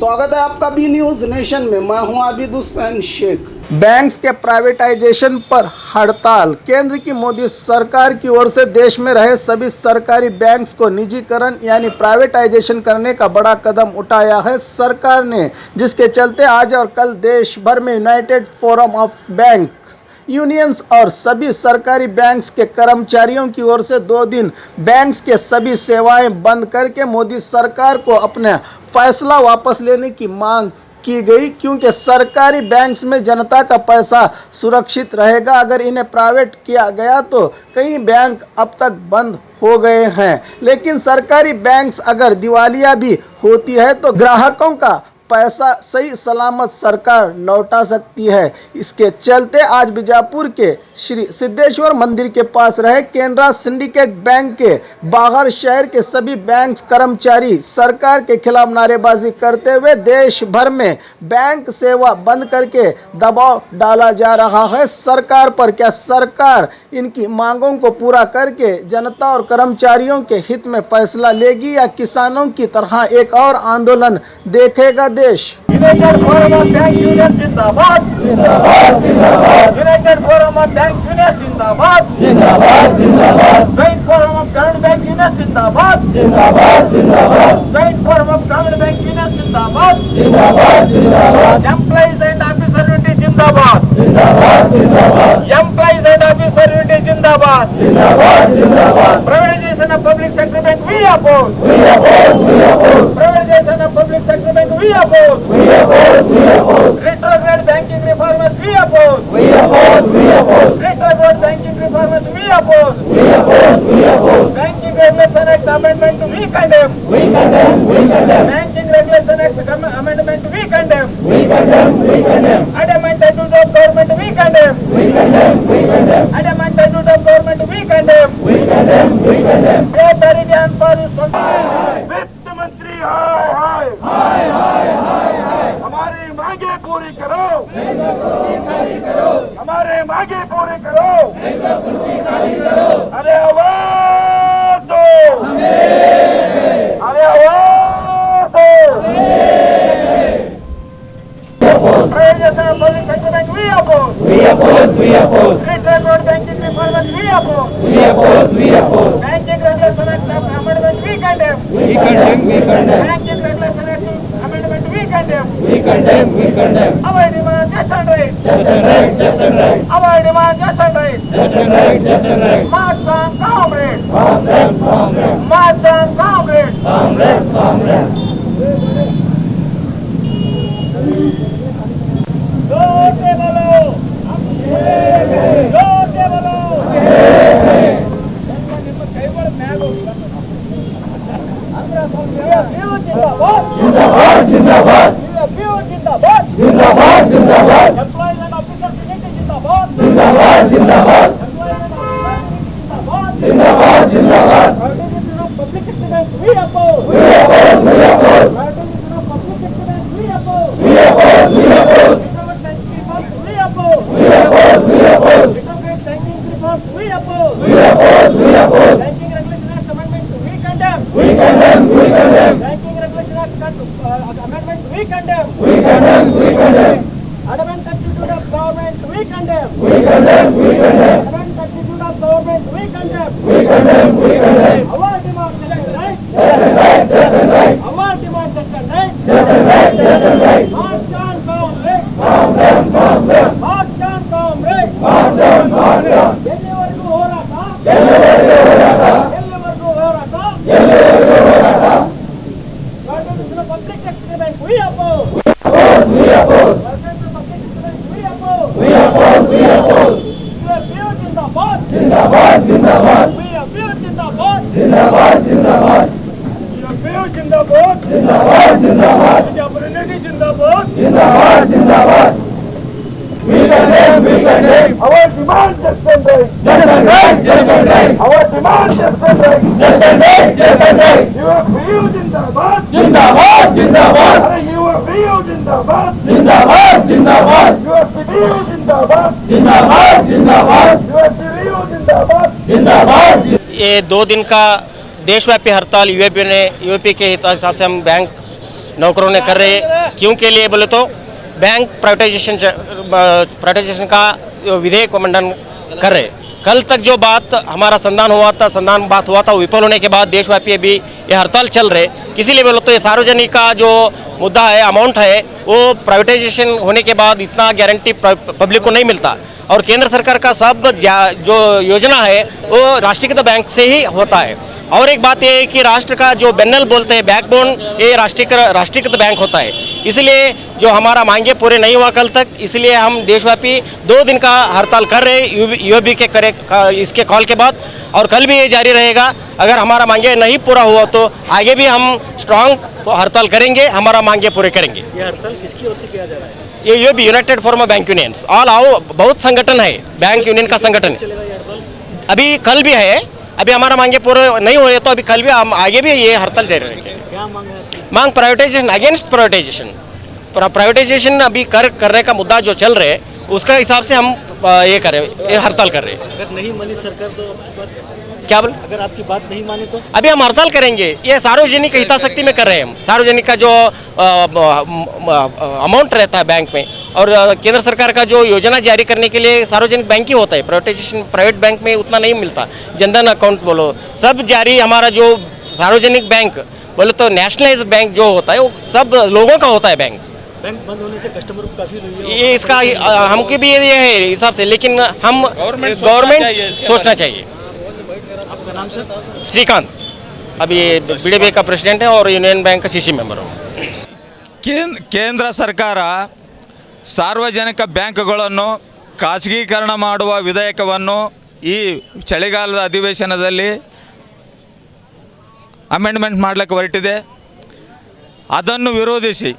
स्वागत है आपका बी न्यूज नेशन में। मैं हूं आबिद हुसैन शेख। बैंक्स के प्राइवेटाइजेशन पर हड़ताल। केंद्र की मोदी सरकार की ओर से देश में रहे सभी सरकारी बैंक्स को निजीकरण यानी प्राइवेटाइजेशन करने का बड़ा कदम उठाया है सरकार ने, जिसके चलते आज और कल देश भर में United forum of bank unions और सभी सरकारी बैंक्स के कर्मचारियों की ओर से 2 दिन बैंक्स के सभी सेवाएं बंद करके मोदी सरकार को अपना फैसला वापस लेने की मांग की गई, क्योंकि सरकारी बैंक्स में जनता का पैसा सुरक्षित रहेगा। अगर इन्हें प्राइवेट किया गया तो कई बैंक अब तक बंद हो गए हैं, लेकिन सरकारी बैंक्स अगर दिवालिया भी होती है तो ग्राहकों का पैसा सही सलामत सरकार लौटा सकती है। इसके चलते आज बीजापुर के श्री सिद्धेश्वर मंदिर के पास रहे केनरा सिंडिकेट बैंक के बाहर शहर के सभी बैंक कर्मचारी सरकार के खिलाफ नारेबाजी करते हुए देश भर में बैंक सेवा बंद करके दबाव डाला जा रहा है सरकार पर। क्या सरकार इनकी मांगों को पूरा करके जनता और कर्मचारियों के हित में फैसला लेगी या किसानों की तरह एक और आंदोलन देखेगा देश? United forum of bank union जिंदाबाद जिंदाबाद जिंदाबाद। United forum of bank union जिंदाबाद जिंदाबाद जिंदाबाद। जॉइंट फोरम ऑफ ग्रामीण बैंक यूनियन जिंदाबाद जिंदाबाद जिंदाबाद। जॉइंट फोरम ऑफ ग्रामीण बैंक यूनियन जिंदाबाद जिंदाबाद जिंदाबाद। एम्प्लॉइज एंड ऑफिसर यूनिटी जिंदाबाद जिंदाबाद जिंदाबाद। एम्प्लॉइज एंड ऑफिसर यूनिटी जिंदाबाद जिंदाबाद जिंदाबाद। Privatisation of public sector bank we oppose privatisation of public sector bank we oppose retrograde banking reforms we oppose retrograde banking reforms we oppose banking regulation act amendment we condemn banking regulation act amendment we condemn adamant attitude of government we condemn adamant attitude of government we condemn authority and police वित्त मंत्री हाय हमारी मांगे पूरी करो हमारे मांगे पूरी करो अरे आवाज दो अरे आवाज दो। Privatization of public sector bank we oppose retrograde banking reforms we oppose banking regulation act amendment we condemn banking regulation act amendment we condemn our demand just and right our demand just and right march on comrades march on comrades जोते बोलो जोते बोलो जिंदाबाद जिंदाबाद जिंदाबाद जिंदाबाद जिंदाबाद। Employees and officers unity जिंदाबाद जिंदाबाद जिंदाबाद जिंदाबाद जिंदाबाद। Privatisation of public sector bank we oppose privatisation of public sector bank we oppose retrograde banking reforms we oppose banking regulation act amendment we condemn banking regulation act amendment we condemn adamant attitude of government we condemn adamant attitude of government we condemn our demand just right our demand just right march on comrades march on comrades ಎಲ್ಲಿವರೆಗೂ ಹೋರಾಟ public sector bank we oppose जिंदाबाद जिंदाबाद जिंदाबाद जिंदाबाद जिंदाबाद जिंदाबाद जिंदाबाद जिंदाबाद जिंदाबाद जिंदाबाद। We condemn our demand just and right our demand just and right UFPU जिंदाबाद जिंदाबाद UFPU जिंदाबाद UFPU जिंदाबाद UFPU जिंदाबाद। ये 2 दिन का देशव्यापी हड़ताल यूपी के हिसाब से हम बैंक नौकरों ने कर रहे। क्यों के लिए बोले तो बैंक प्राइवेटाइजेशन का विधेयक मंडन कर रहे। कल तक जो बात हमारा संधान बात हुआ था, विफल होने के बाद देशव्यापी अभी ये हड़ताल चल रहे। किसी लिए बोलो तो ये सार्वजनिक का जो मुद्दा है, अमाउंट है, वो प्राइवेटाइजेशन होने के बाद इतना गारंटी पब्लिक को नहीं मिलता। और केंद्र सरकार का सब जो योजना है वो राष्ट्रीयकृत बैंक से ही होता है। और एक बात ये है कि राष्ट्र का जो बेनल बोलते हैं, बैकबोन, ये राष्ट्रीयकृत बैंक होता है। इसलिए जो हमारा मांगे पूरे नहीं हुआ कल तक, इसलिए हम देशव्यापी 2 दिन का हड़ताल कर रहे यूएबी के इसके कॉल के बाद, और कल भी ये जारी रहेगा। अगर हमारा मांगे नहीं पूरा हुआ तो आगे भी हम स्ट्रांग हड़ताल करेंगे, हमारा मांगे पूरे करेंगे। ये हड़ताल किसकी ओर से किया जा रहा है? ये UAB, united forum of bank unions, all आओ, बहुत संगठन है, बैंक यूनियन का संगठन है। चलेगा ये हड़ताल? अभी कल भी है, अभी हमारा मांगे पूरे नहीं हुए तो अभी कल भी हम आगे भी ये हड़ताल जारी रहेंगे। क्या मांग है आपकी? मांग प्राइवेटाइजेशन, अगेंस्ट प्राइवेटाइजेशन अभी करने का मुद्दा जो चल रहे है उसका हिसाब से हम ये कर रहे हैं, ये हड़ताल कर रहे हैं। अगर नहीं मानी सरकार तो आपकी बात, क्या बोले? अगर आपकी बात नहीं माने तो अभी हम हड़ताल करेंगे। ये सार्वजनिक हितासक्ति में कर रहे हैं हम। सार्वजनिक का जो अमाउंट रहता है बैंक में, और केंद्र सरकार का जो योजना जारी करने के लिए सार्वजनिक बैंक ही होता है। प्राइवेटाइजेशन प्राइवेट बैंक में उतना नहीं मिलता। जनधन अकाउंट बोलो, सब जारी हमारा जो सार्वजनिक बैंक बोले तो नेशनलाइज्ड बैंक जो होता है वो सब लोगों का होता है। बैंक बंद होने से कस्टमर को काफी ये इसका हमको भी ये है हिसाब से, लेकिन हम गवर्नमेंट सोचना चाहिए। आपका नाम सर? श्रीकांत, अभी बीडीबी का प्रेसिडेंट है और यूनियन बैंक का सीसी मेंबर हूँ। ಕೇಂದ್ರ ಸರ್ಕಾರ ಸಾರ್ವಜನಿಕ ಬ್ಯಾಂಕ್ಗಳನ್ನು ಖಾಸಗೀಕರಣ ಮಾಡುವ ವಿಧೇಯಕವನ್ನು ಈ ಚಳಿಗಾಲದ ಅಧಿವೇಶನದಲ್ಲಿ ಅಮೆಂಡ್ಮೆಂಟ್ ಮಾಡಲಿಕ್ಕೆ ಹೊರಟಿದೆ. ಅದನ್ನು ವಿರೋಧಿಸಿ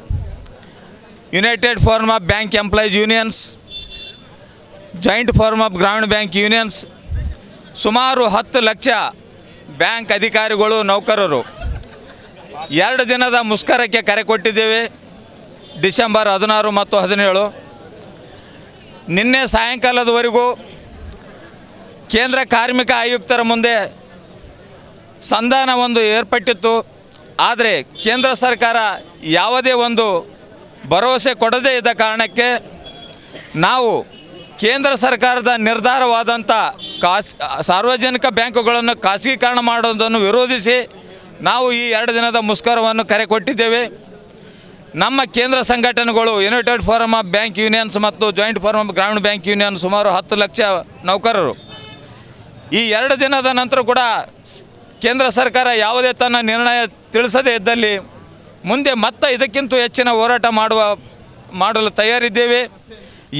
United forum of bank employees unions, joint forum of ಗ್ರಾಮೀಣ ಬ್ಯಾಂಕ್ ಯೂನಿಯನ್ಸ್, ಸುಮಾರು 10 ಲಕ್ಷ ಬ್ಯಾಂಕ್ ಅಧಿಕಾರಿಗಳು, ನೌಕರರು 2 ದಿನದ ಮುಷ್ಕರಕ್ಕೆ ಕರೆ ಕೊಟ್ಟಿದ್ದೇವೆ. ಡಿಸೆಂಬರ್ 16 ಮತ್ತು 17. ನಿನ್ನೆ ಸಾಯಂಕಾಲದವರೆಗೂ ಕೇಂದ್ರ ಕಾರ್ಮಿಕ ಆಯುಕ್ತರ ಮುಂದೆ ಸಂಧಾನ ಒಂದು ಏರ್ಪಟ್ಟಿತ್ತು. ಆದರೆ ಕೇಂದ್ರ ಸರ್ಕಾರ ಯಾವುದೇ ಒಂದು ಭರವಸೆ ಕೊಡದೇ ಇದ್ದ ಕಾರಣಕ್ಕೆ ನಾವು ಕೇಂದ್ರ ಸರ್ಕಾರದ ನಿರ್ಧಾರವಾದಂಥ ಸಾರ್ವಜನಿಕ ಬ್ಯಾಂಕುಗಳನ್ನು ಖಾಸಗೀಕರಣ ಮಾಡೋದನ್ನು ವಿರೋಧಿಸಿ ನಾವು ಈ 2 ದಿನದ ಮುಷ್ಕರವನ್ನು ಕರೆ ಕೊಟ್ಟಿದ್ದೇವೆ. ನಮ್ಮ ಕೇಂದ್ರ ಸಂಘಟನೆಗಳು United forum of bank unions ಮತ್ತು ಜಾಯಿಂಟ್ ಫೋರಮ್ ಆಫ್ ಗ್ರಾಮೀಣ ಬ್ಯಾಂಕ್ ಯೂನಿಯನ್ ಸುಮಾರು 10 ಲಕ್ಷ ನೌಕರರು ಈ 2 ದಿನದ ನಂತರ ಕೂಡ ಕೇಂದ್ರ ಸರ್ಕಾರ ಯಾವುದೇ ತನ್ನ ನಿರ್ಣಯ ತಿಳಿಸದೇ ಇದ್ದಲ್ಲಿ ಮುಂದೆ ಮತ್ತೆ ಇದಕ್ಕಿಂತ ಹೆಚ್ಚಿನ ಹೋರಾಟ ಮಾಡಲು ತಯಾರಿದ್ದೇವೆ.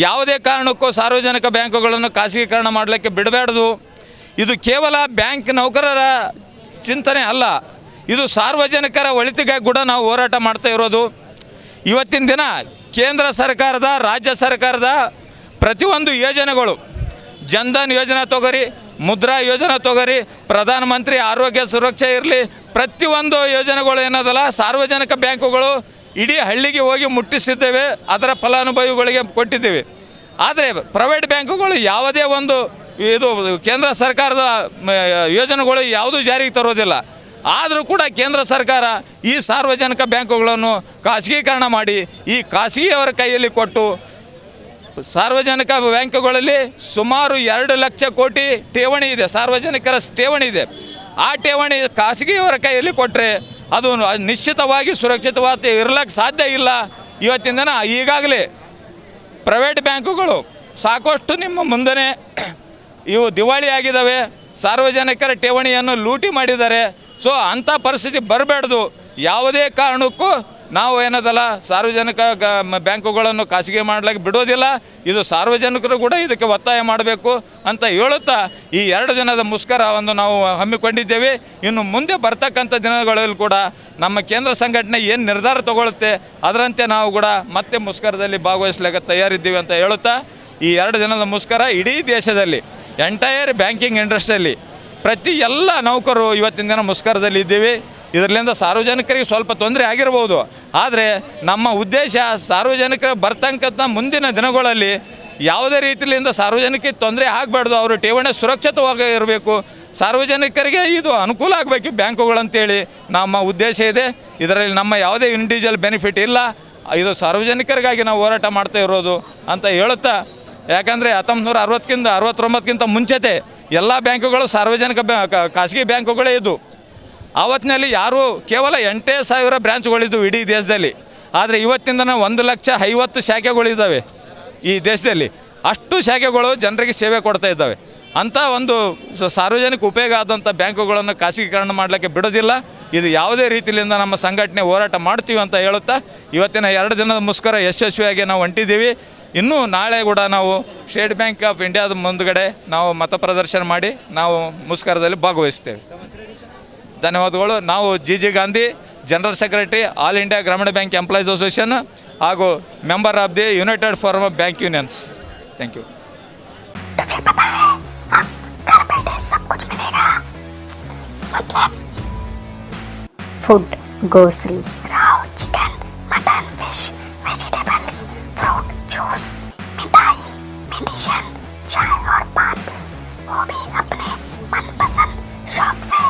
ಯಾವುದೇ ಕಾರಣಕ್ಕೂ ಸಾರ್ವಜನಿಕ ಬ್ಯಾಂಕುಗಳನ್ನು ಖಾಸಗೀಕರಣ ಮಾಡಲಿಕ್ಕೆ ಬಿಡಬಾರ್ದು. ಇದು ಕೇವಲ ಬ್ಯಾಂಕ್ ನೌಕರರ ಚಿಂತನೆ ಅಲ್ಲ, ಇದು ಸಾರ್ವಜನಿಕರ ಒಳಿತಿಗಾಗಿ ಕೂಡ ನಾವು ಹೋರಾಟ ಮಾಡ್ತಾ ಇರೋದು. ಇವತ್ತಿನ ದಿನ ಕೇಂದ್ರ ಸರ್ಕಾರದ, ರಾಜ್ಯ ಸರ್ಕಾರದ ಪ್ರತಿಯೊಂದು ಯೋಜನೆಗಳು, ಜನ್ಧನ್ ಯೋಜನೆ ತೊಗೊರಿ, ಮುದ್ರಾ ಯೋಜನೆ ತೊಗೊರಿ, ಪ್ರಧಾನಮಂತ್ರಿ ಆರೋಗ್ಯ ಸುರಕ್ಷೆ ಇರಲಿ, ಪ್ರತಿಯೊಂದು ಯೋಜನೆಗಳು ಏನದಲ್ಲ ಸಾರ್ವಜನಿಕ ಬ್ಯಾಂಕುಗಳು ಇಡೀ ಹಳ್ಳಿಗೆ ಹೋಗಿ ಮುಟ್ಟಿಸಿದ್ದೇವೆ, ಅದರ ಫಲಾನುಭವಿಗಳಿಗೆ ಕೊಟ್ಟಿದ್ದೇವೆ. ಆದರೆ ಪ್ರೈವೇಟ್ ಬ್ಯಾಂಕುಗಳು ಯಾವುದೇ ಒಂದು ಇದು ಕೇಂದ್ರ ಸರ್ಕಾರದ ಯೋಜನೆಗಳು ಯಾವುದೂ ಜಾರಿಗೆ ತರೋದಿಲ್ಲ. ಆದರೂ ಕೂಡ ಕೇಂದ್ರ ಸರ್ಕಾರ ಈ ಸಾರ್ವಜನಿಕ ಬ್ಯಾಂಕುಗಳನ್ನು ಖಾಸಗೀಕರಣ ಮಾಡಿ ಈ ಖಾಸಗಿಯವರ ಕೈಯಲ್ಲಿ ಕೊಟ್ಟು ಸಾರ್ವಜನಿಕ ಬ್ಯಾಂಕುಗಳಲ್ಲಿ ಸುಮಾರು 2 ಲಕ್ಷ ಕೋಟಿ ಠೇವಣಿ ಇದೆ, ಸಾರ್ವಜನಿಕರ ಠೇವಣಿ ಇದೆ. ಆ ಠೇವಣಿ ಖಾಸಗಿಯವರ ಕೈಯಲ್ಲಿ ಕೊಟ್ಟರೆ ಅದು ನಿಶ್ಚಿತವಾಗಿ ಸುರಕ್ಷಿತವಾಗಿ ಇರಲಿಕ್ಕೆ ಸಾಧ್ಯ ಇಲ್ಲ. ಇವತ್ತಿನ ದಿನ ಈಗಾಗಲೇ ಪ್ರೈವೇಟ್ ಬ್ಯಾಂಕುಗಳು ಸಾಕಷ್ಟು ನಿಮ್ಮ ಮುಂದೆ ಇವು ದಿವಾಳಿ ಆಗಿದ್ದಾವೆ, ಸಾರ್ವಜನಿಕರ ಠೇವಣಿಯನ್ನು ಲೂಟಿ ಮಾಡಿದ್ದಾರೆ. ಸೊ ಅಂಥ ಪರಿಸ್ಥಿತಿ ಬರಬಾರ್ದು. ಯಾವುದೇ ಕಾರಣಕ್ಕೂ ನಾವು ಏನದಲ್ಲ ಸಾರ್ವಜನಿಕ ಬ್ಯಾಂಕುಗಳನ್ನು ಖಾಸಗಿ ಮಾಡಲಿಕ್ಕೆ ಬಿಡೋದಿಲ್ಲ. ಇದು ಸಾರ್ವಜನಿಕರು ಕೂಡ ಇದಕ್ಕೆ ಒತ್ತಾಯ ಮಾಡಬೇಕು ಅಂತ ಹೇಳುತ್ತಾ ಈ 2 ದಿನದ ಮುಷ್ಕರವನ್ನು ನಾವು ಹಮ್ಮಿಕೊಂಡಿದ್ದೇವೆ. ಇನ್ನು ಮುಂದೆ ಬರ್ತಕ್ಕಂಥ ದಿನಗಳಲ್ಲಿ ಕೂಡ ನಮ್ಮ ಕೇಂದ್ರ ಸಂಘಟನೆ ಏನು ನಿರ್ಧಾರ ತಗೊಳ್ಳುತ್ತೆ ಅದರಂತೆ ನಾವು ಕೂಡ ಮತ್ತೆ ಮುಷ್ಕರದಲ್ಲಿ ಭಾಗವಹಿಸಲಿಕ್ಕೆ ತಯಾರಿದ್ದೀವಿ ಅಂತ ಹೇಳುತ್ತಾ ಈ 2 ದಿನದ ಮುಷ್ಕರ ಇಡೀ ದೇಶದಲ್ಲಿ ಎಂಟೈರ್ ಬ್ಯಾಂಕಿಂಗ್ ಇಂಡಸ್ಟ್ರಿಯಲ್ಲಿ ಪ್ರತಿ ಎಲ್ಲ ನೌಕರರು ಇವತ್ತಿನ ದಿನ ಮುಷ್ಕರದಲ್ಲಿ ಇದ್ದೀವಿ. ಇದರಿಂದ ಸಾರ್ವಜನಿಕರಿಗೆ ಸ್ವಲ್ಪ ತೊಂದರೆ ಆಗಿರ್ಬೋದು, ಆದರೆ ನಮ್ಮ ಉದ್ದೇಶ ಸಾರ್ವಜನಿಕರು ಬರ್ತಕ್ಕಂಥ ಮುಂದಿನ ದಿನಗಳಲ್ಲಿ ಯಾವುದೇ ರೀತಿಯಿಂದ ಸಾರ್ವಜನಿಕರಿಗೆ ತೊಂದರೆ ಆಗಬಾರ್ದು, ಅವರು ಠೇವಣಿ ಸುರಕ್ಷಿತವಾಗಿ ಇರಬೇಕು, ಸಾರ್ವಜನಿಕರಿಗೆ ಇದು ಅನುಕೂಲ ಆಗಬೇಕು ಬ್ಯಾಂಕುಗಳಂತೇಳಿ ನಮ್ಮ ಉದ್ದೇಶ ಇದೆ. ಇದರಲ್ಲಿ ನಮ್ಮ ಯಾವುದೇ ಇಂಡಿವಿಜುವಲ್ ಬೆನಿಫಿಟ್ ಇಲ್ಲ, ಇದು ಸಾರ್ವಜನಿಕರಿಗಾಗಿ ನಾವು ಹೋರಾಟ ಮಾಡ್ತಾ ಇರೋದು ಅಂತ ಹೇಳುತ್ತಾ, ಯಾಕಂದರೆ 1969ಕ್ಕಿಂತ ಮುಂಚೆತೆ ಎಲ್ಲ ಬ್ಯಾಂಕುಗಳು ಸಾರ್ವಜನಿಕ ಖಾಸಗಿ ಬ್ಯಾಂಕುಗಳೇ ಇದ್ದು, ಆವತ್ತಿನಲ್ಲಿ ಯಾರೂ ಕೇವಲ 8,000 ಬ್ರಾಂಚ್ಗಳಿದ್ದವು ಇಡೀ ದೇಶದಲ್ಲಿ. ಆದರೆ ಇವತ್ತಿಂದ 1,50,000 ಶಾಖೆಗಳಿದ್ದಾವೆ ಈ ದೇಶದಲ್ಲಿ. ಅಷ್ಟು ಶಾಖೆಗಳು ಜನರಿಗೆ ಸೇವೆ ಕೊಡ್ತಾ ಇದ್ದಾವೆ. ಅಂಥ ಒಂದು ಸಾರ್ವಜನಿಕ ಉಪಯೋಗ ಆದಂಥ ಬ್ಯಾಂಕುಗಳನ್ನು ಖಾಸಗೀಕರಣ ಮಾಡಲಿಕ್ಕೆ ಬಿಡೋದಿಲ್ಲ. ಇದು ಯಾವುದೇ ರೀತಿಯಿಂದ ನಮ್ಮ ಸಂಘಟನೆ ಹೋರಾಟ ಮಾಡ್ತೀವಿ ಅಂತ ಹೇಳುತ್ತಾ, ಇವತ್ತಿನ 2 ದಿನದ ಮುಷ್ಕರ ಯಶಸ್ವಿಯಾಗಿ ನಾವು ಹೊಂಟಿದ್ದೀವಿ. ಇನ್ನೂ ನಾಳೆ ಕೂಡ ನಾವು ಸ್ಟೇಟ್ ಬ್ಯಾಂಕ್ ಆಫ್ ಇಂಡಿಯಾದ ಮುಂದುಗಡೆ ನಾವು ಮತ ಪ್ರದರ್ಶನ ಮಾಡಿ ನಾವು ಮುಷ್ಕರದಲ್ಲಿ ಭಾಗವಹಿಸ್ತೇವೆ. ಧನ್ಯವಾದಗಳು. ನಾವು G Gandhi, general secretary, all India Grameen bank employees association ಹಾಗೂ member of the united forum of bank unions. Thank you. तुझे पता है अब घर बैठे सब कुछ मिलेगा, मतलब food, grocery, Rao, chicken, mutton, fish, vegetables, fruit, juice, मिठाई, मेडिसिन, चाय और पान भी, वो भी अपने मनपसंद शॉप से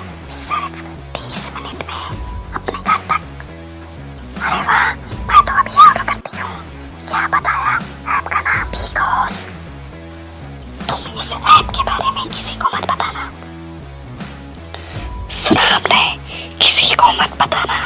सिर्फ 30 मिनट में अपने घर तक। अरे वाह, मैं तो अभी ऑर्डर करती हूँ। क्या बताया? ऐप का नाम बिगोस। तुम इस ऐप के बारे में किसी को मत बताना, सुना हमने? किसी को मत बताना।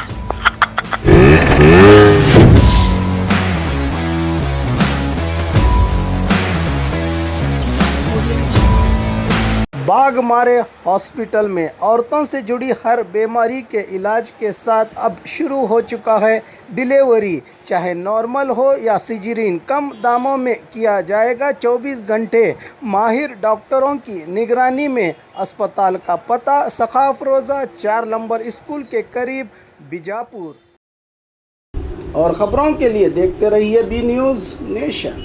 बाघमारे हॉस्पिटल में औरतों से जुड़ी हर बीमारी के इलाज के साथ अब शुरू हो चुका है डिलीवरी, चाहे नॉर्मल हो या सिजेरियन, कम दामों में किया जाएगा। 24 घंटे माहिर डॉक्टरों की निगरानी में। अस्पताल का पता सखाफ रोज़ा 4 नंबर स्कूल के करीब, बीजापुर। और ख़बरों के लिए देखते रहिए बी न्यूज़ नेशन।